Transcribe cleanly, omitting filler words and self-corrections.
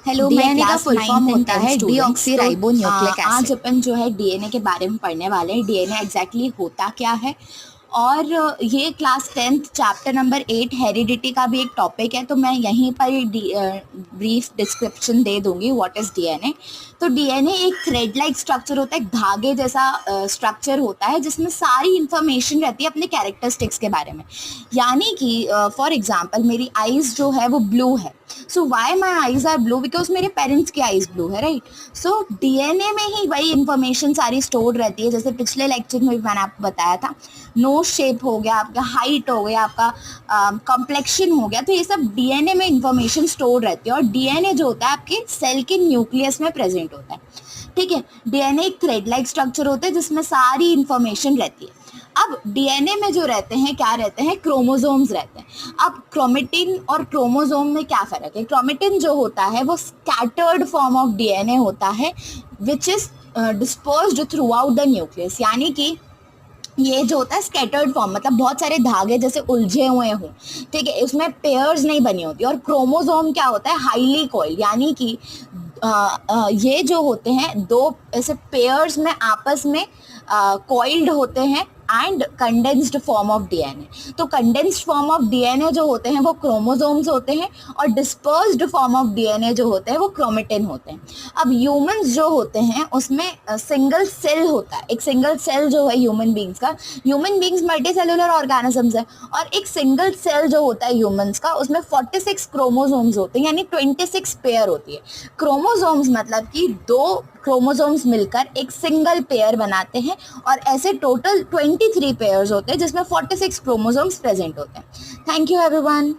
Hello, मैं DNA का class full form 9th and होता 10th है स्टूडेंट्स। तो डीऑक्सी न्यूक्लिक आज एसिड। अपन जो है डीएनए के बारे में पढ़ने वाले हैं। डीएनए एग्जैक्टली होता क्या है, और ये class 10th chapter number 8 heredity का भी एक टॉपिक है। तो मैं यहीं पर ब्रीफ डिस्क्रिप्शन दे दूंगी व्हाट इज डीएनए। तो डीएनए एक थ्रेड लाइक स्ट्रक्चर होता है, एक धागे जैसा स्ट्रक्चर होता है जिसमें सारी इंफॉर्मेशन रहती है अपने कैरेक्टरिस्टिक्स के बारे में। यानी कि फॉर एग्जांपल मेरी आईज जो है वो ब्लू है। So why my eyes are blue? Because मेरे पेरेंट्स की आईज ब्लू है, राइट। सो डीएनए में ही वही इंफॉर्मेशन सारी स्टोर रहती है। जैसे पिछले लेक्चर में भी मैंने आपको बताया था, नोज शेप हो गया, आपका हाइट हो गया, आपका कॉम्प्लेक्शन हो गया, तो ये सब डीएनए में इंफॉर्मेशन स्टोर रहती है। और डीएनए जो होता है आपके सेल के न्यूक्लियस में प्रेजेंट होता है, ठीक है। डीएनए एक थ्रेड लाइक स्ट्रक्चर होता है जिसमें सारी इंफॉर्मेशन रहती है। अब डीएनए में जो रहते हैं, क्या रहते हैं, क्रोमोसोम्स रहते हैं। अब क्रोमेटिन और क्रोमोसोम में क्या फर्क है? क्रोमेटिन जो होता है वो स्कैटर्ड फॉर्म ऑफ डीएनए होता है which is dispersed through out the nucleus. यानी कि ये जो होता है स्कैटर्ड फॉर्म, मतलब बहुत सारे धागे जैसे उलझे हुए हों, ठीक है, उसमें पेयर्स नहीं बनी होती। और क्रोमोसोम क्या होता है? हाईली कॉइल्ड, यानी कि ये जो होते हैं दो ऐसे पेयर्स में आपस में कॉइल्ड होते हैं and condensed form of DNA. तो कंडेंस्ड फॉर्म ऑफ डीएनए जो होते हैं वो क्रोमोसोम्स होते हैं, और डिस्पर्स्ड फॉर्म ऑफ डीएनए जो होते हैं वो क्रोमेटिन होते हैं। अब ह्यूमंस जो होते हैं उसमें सिंगल सेल होता है, एक सिंगल सेल जो है ह्यूमन बींग्स का। Human beings multi cellular organisms है, और एक सिंगल सेल जो होता है ह्यूमंस का उसमें 46 क्रोमोसोम्स होते हैं, यानी 26 पेयर होती है। क्रोमोसोम्स मतलब कि दो क्रोमोसोम्स मिलकर एक सिंगल पेयर बनाते हैं, और ऐसे टोटल 23 पेयर्स होते हैं जिसमें 46 क्रोमोसोम्स प्रेजेंट होते हैं। Thank you everyone.